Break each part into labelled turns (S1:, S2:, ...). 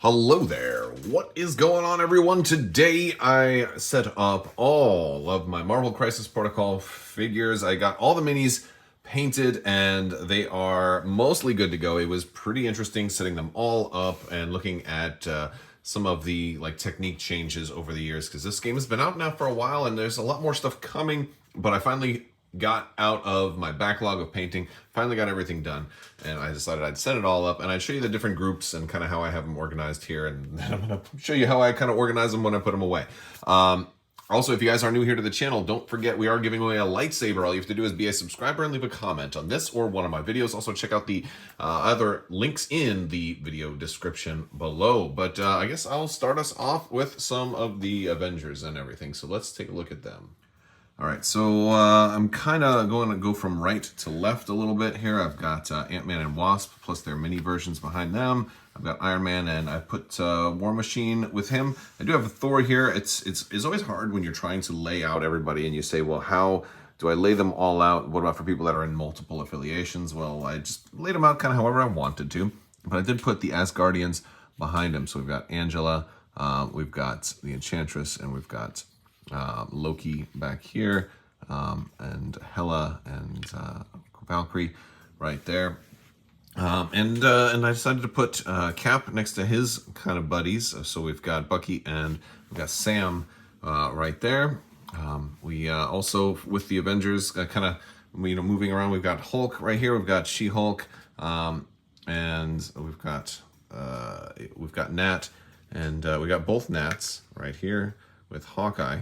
S1: Hello there. What is going on, everyone? Today I set up all of my Marvel Crisis Protocol figures. I got all the minis painted and they are mostly good to go. It was pretty interesting setting them all up and looking at some of the technique changes over the years, because this game has been out now for a while and there's a lot more stuff coming, but I finally got out of my backlog of painting, finally got everything done, and I decided I'd set it all up and I'd show you the different groups and kind of how I have them organized here, and then I'm going to show you how I kind of organize them when I put them away. Also, if you guys are new here to the channel, don't forget we are giving away a lightsaber. All you have to do is be a subscriber and leave a comment on this or one of my videos. Also, check out the other links in the video description below. But I guess I'll start us off with some of the Avengers and everything. So let's take a look at them. All right, so I'm kind of going to go from right to left a little bit here. I've got Ant-Man and Wasp, plus their mini versions behind them. I've got Iron Man, and I put War Machine with him. I do have a Thor here. It's always hard when you're trying to lay out everybody, and you say, well, how do I lay them all out? What about for people that are in multiple affiliations? Well, I just laid them out kind of however I wanted to, but I did put the Asgardians behind him. So we've got Angela, we've got the Enchantress, and we've got Loki back here, and Hela and Valkyrie right there, and I decided to put Cap next to his kind of buddies. So we've got Bucky and we've got Sam right there. We also, with the Avengers, kind of moving around, we've got Hulk right here, we've got She-Hulk, and we've got Nat, and we got both Nats right here with Hawkeye.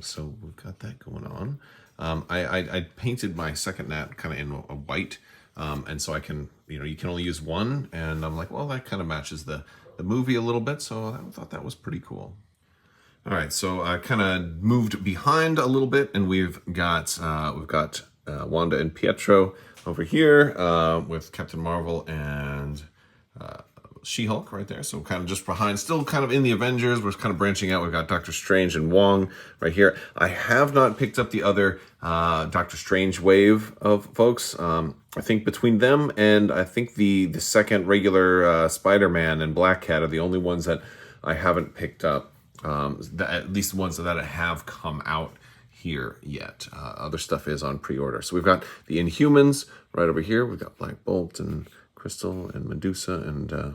S1: So we've got that going on. I painted my second Nat kind of in a white, and so I can, you can only use one, and I'm like, well, that kind of matches the movie a little bit, so I thought that was pretty cool. All right, so I kind of moved behind a little bit, and we've got Wanda and Pietro over here, with Captain Marvel and She-Hulk right there. So kind of just behind, still kind of in the Avengers. We're kind of branching out. We've got Doctor Strange and Wong right here. I have not picked up the other Doctor Strange wave of folks. I think between them and I think the second regular Spider-Man and Black Cat are the only ones that I haven't picked up. At least the ones that have come out here yet. Other stuff is on pre-order. So we've got the Inhumans right over here. We've got Black Bolt and Crystal and Medusa and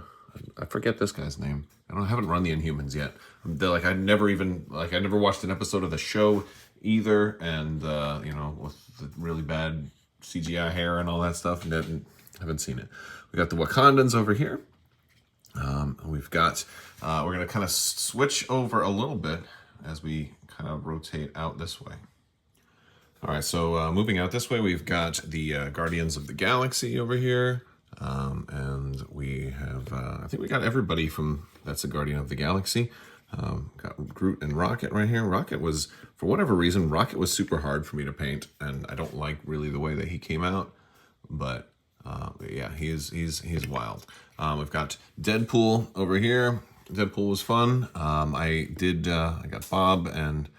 S1: I forget this guy's name. I haven't run the Inhumans yet. I never watched an episode of the show either, and with the really bad CGI hair and all that stuff, haven't seen it. We got the Wakandans over here. We've got we're gonna kind of switch over a little bit as we kind of rotate out this way. All right, so moving out this way, we've got the Guardians of the Galaxy over here. And we have, I think we got everybody that's a Guardian of the Galaxy. Got Groot and Rocket right here. Rocket was, for whatever reason, Rocket was super hard for me to paint, and I don't like really the way that he came out, but yeah, he's wild. We've got Deadpool over here. Deadpool was fun. I got Bob and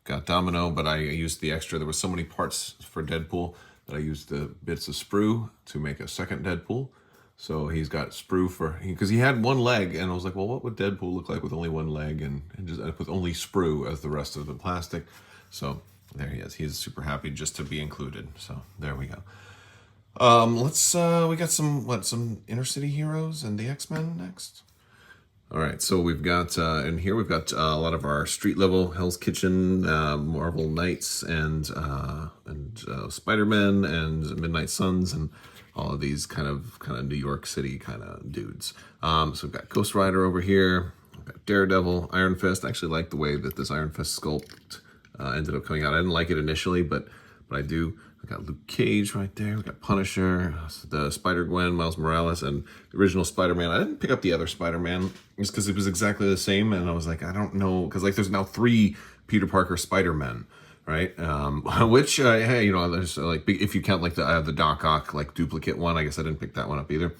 S1: got Domino, but I used the extra. There were so many parts for Deadpool that I used the bits of sprue to make a second Deadpool. So he's got sprue because he had one leg, and I was like, well, what would Deadpool look like with only one leg, and just with only sprue as the rest of the plastic. So there he is. He's super happy just to be included. So there we go. We got some inner city heroes and the X-Men next. All right, so we've got in here we've got a lot of our street level Hell's Kitchen, Marvel Knights, and Spider-Man and Midnight Suns, and all of these kind of New York City kind of dudes. So we've got Ghost Rider over here. We've got Daredevil, Iron Fist. I actually like the way that this Iron Fist sculpt ended up coming out. I didn't like it initially, but I do. We got Luke Cage right there. We got Punisher, the Spider-Gwen, Miles Morales, and the original Spider-Man. I didn't pick up the other Spider-Man just because it was exactly the same, and I was like, I don't know, because there's now 3 Peter Parker Spider-Men, right? Which hey, there's if you count the Doc Ock duplicate one, I guess I didn't pick that one up either.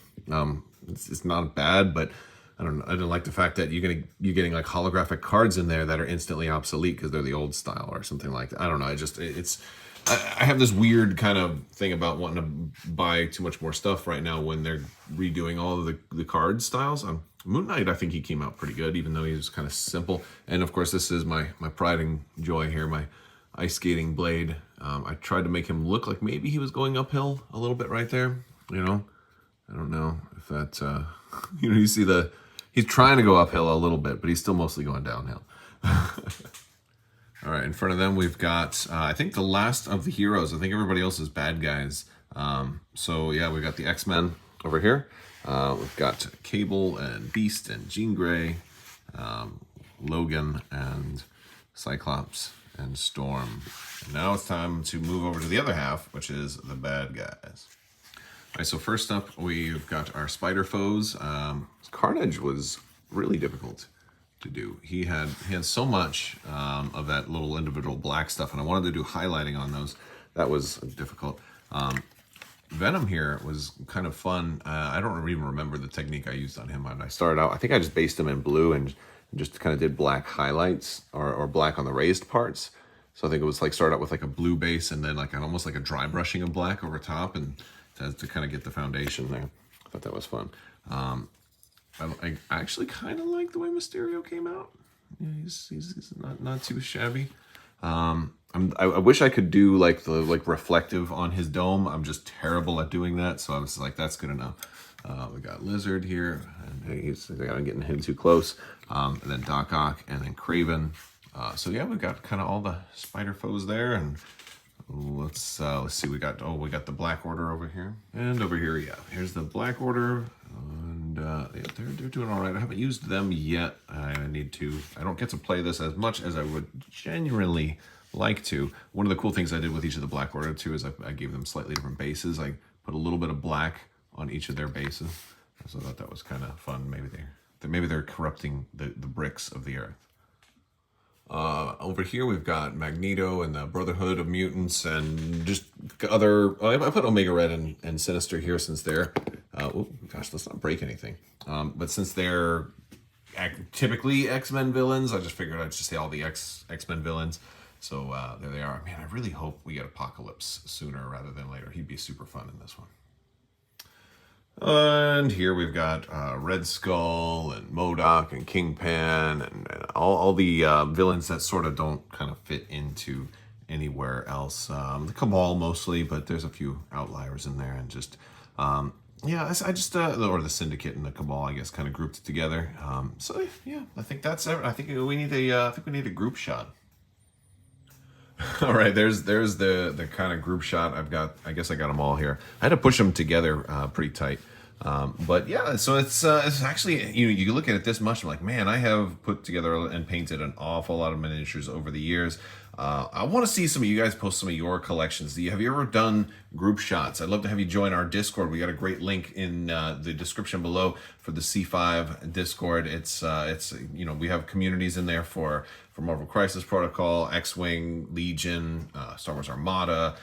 S1: It's not bad, but I don't know. I didn't like the fact that you're getting holographic cards in there that are instantly obsolete because they're the old style or something like that. I don't know. I have this weird kind of thing about wanting to buy too much more stuff right now when they're redoing all of the card styles. Moon Knight, I think he came out pretty good, even though he was kind of simple. And of course, this is my pride and joy here, my ice skating blade. I tried to make him look like maybe he was going uphill a little bit right there. You know, I don't know if that, you know, you see he's trying to go uphill a little bit, but he's still mostly going downhill. All right, in front of them, we've got, I think, the last of the heroes. I think everybody else is bad guys. So, yeah, we've got the X-Men over here. We've got Cable and Beast and Jean Grey, Logan and Cyclops and Storm. And now it's time to move over to the other half, which is the bad guys. All right, so first up, we've got our spider foes. Carnage was really difficult to do. He had so much of that little individual black stuff, and I wanted to do highlighting on those. That was difficult. Venom here was kind of fun. I don't even remember the technique I used on him when I started out. I think I just based him in blue and just kind of did black highlights or black on the raised parts. So I think it was like started out with like a blue base and then like almost like a dry brushing of black over top and to kind of get the foundation there. I thought that was fun. I actually kind of like the way Mysterio came out. Yeah, he's not too shabby. I wish I could do like the reflective on his dome. I'm just terrible at doing that, so I was like, that's good enough. We got Lizard here, and he's getting him too close. And then Doc Ock, and then Craven. So yeah, we've got kind of all the spider foes there, and let's see. We got the Black Order over here, and over here, yeah, here's the Black Order, and yeah, they're doing all right. I haven't used them yet. I need to. I don't get to play this as much as I would genuinely like to. One of the cool things I did with each of the Black Order too is I gave them slightly different bases. I put a little bit of black on each of their bases, so I thought that was kind of fun. Maybe they're corrupting the bricks of the earth. Over here we've got Magneto and the Brotherhood of Mutants and just other. I put Omega Red and Sinister here since they're. Oh gosh, let's not break anything. But since they're typically X-Men villains, I just figured I'd just say all the X-Men villains. So there they are. Man, I really hope we get Apocalypse sooner rather than later. He'd be super fun in this one. And here we've got Red Skull and MODOK and Kingpin and all the villains that sort of don't kind of fit into anywhere else. The Cabal mostly, but there's a few outliers in there, and just yeah, I just or the Syndicate and the Cabal, I guess, kind of grouped together. So yeah, I think that's it. I think we need a group shot. All right, there's the kind of group shot. I guess I got them all here. I had to push them together pretty tight. But yeah, so it's actually, you look at it this much, I'm like, man, I have put together and painted an awful lot of miniatures over the years. I want to see some of you guys post some of your collections. Have you ever done group shots? I'd love to have you join our Discord. We got a great link in the description below for the C5 Discord. It's we have communities in there for Marvel Crisis Protocol, X-Wing, Legion, Star Wars Armada.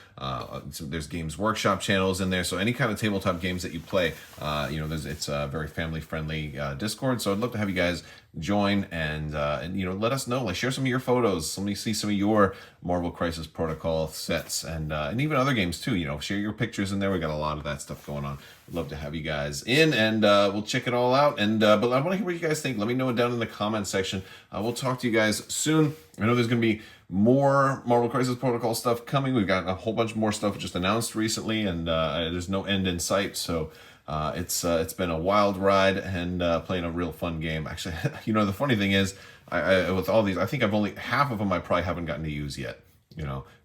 S1: There's Games Workshop channels in there. So any kind of tabletop games that you play, it's a very family-friendly Discord. So I'd love to have you guys join and let us know. Like, share some of your photos. Let me see some of your Marvel Crisis Protocol sets and even other games too. Share your pictures in there. We got a lot of that stuff going on. I'd love to have you guys in, and we'll check it all out. And but I want to hear what you guys think. Let me know it down in the comment section. We'll talk to you guys soon. I know there's going to be more Marvel Crisis Protocol stuff coming. We've got a whole bunch more stuff just announced recently, and there's no end in sight. So it's been a wild ride and playing a real fun game. Actually, the funny thing is, I with all these, I think I've only half of them I probably haven't gotten to use yet.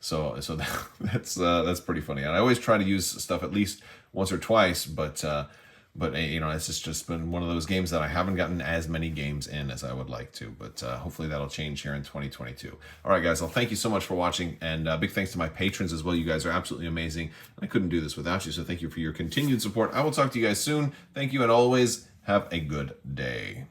S1: So that's pretty funny. And I always try to use stuff at least once or twice, but it's just been one of those games that I haven't gotten as many games in as I would like to, but hopefully that'll change here in 2022. All right, guys, well, thank you so much for watching, and big thanks to my patrons as well. You guys are absolutely amazing. I couldn't do this without you, so thank you for your continued support. I will talk to you guys soon. Thank you, and always have a good day.